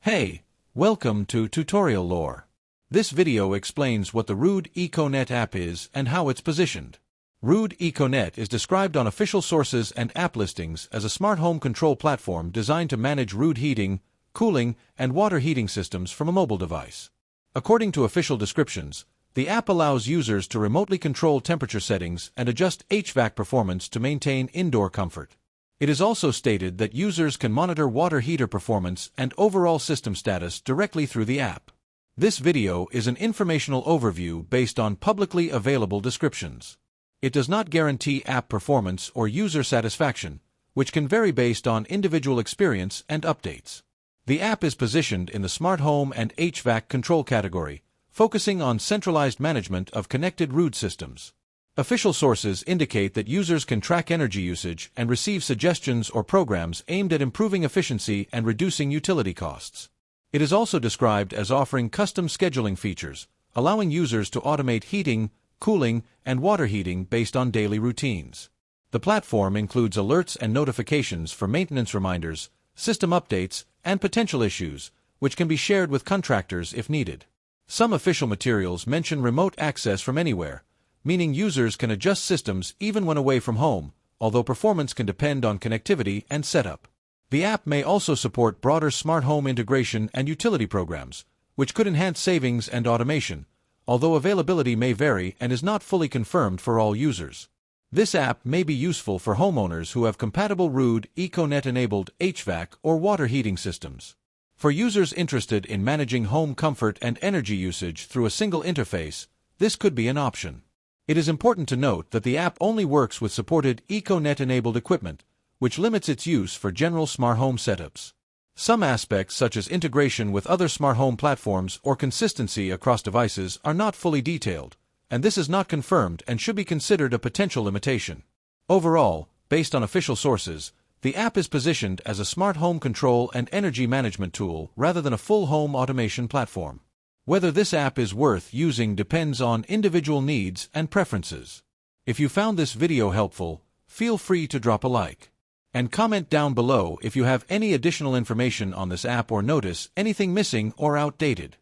Hey, welcome to Tutorial Lore. This video explains what the Ruud EcoNet app is and how it's positioned. Ruud EcoNet is described on official sources and app listings as a smart home control platform designed to manage Ruud heating, cooling, and water heating systems from a mobile device. According to official descriptions, the app allows users to remotely control temperature settings and adjust HVAC performance to maintain indoor comfort. It is also stated that users can monitor water heater performance and overall system status directly through the app. This video is an informational overview based on publicly available descriptions. It does not guarantee app performance or user satisfaction, which can vary based on individual experience and updates. The app is positioned in the smart home and HVAC control category, focusing on centralized management of connected Ruud systems. Official sources indicate that users can track energy usage and receive suggestions or programs aimed at improving efficiency and reducing utility costs. It is also described as offering custom scheduling features, allowing users to automate heating, cooling, and water heating based on daily routines. The platform includes alerts and notifications for maintenance reminders, system updates, and potential issues, which can be shared with contractors if needed. Some official materials mention remote access from anywhere, meaning users can adjust systems even when away from home, although performance can depend on connectivity and setup. The app may also support broader smart home integration and utility programs, which could enhance savings and automation, although availability may vary and is not fully confirmed for all users. This app may be useful for homeowners who have compatible Ruud EcoNet-enabled HVAC or water heating systems. For users interested in managing home comfort and energy usage through a single interface, this could be an option. It is important to note that the app only works with supported EcoNet-enabled equipment, which limits its use for general smart home setups. Some aspects such as integration with other smart home platforms or consistency across devices are not fully detailed, and this is not confirmed and should be considered a potential limitation. Overall, based on official sources, the app is positioned as a smart home control and energy management tool rather than a full home automation platform. Whether this app is worth using depends on individual needs and preferences. If you found this video helpful, feel free to drop a like. And comment down below if you have any additional information on this app or notice anything missing or outdated.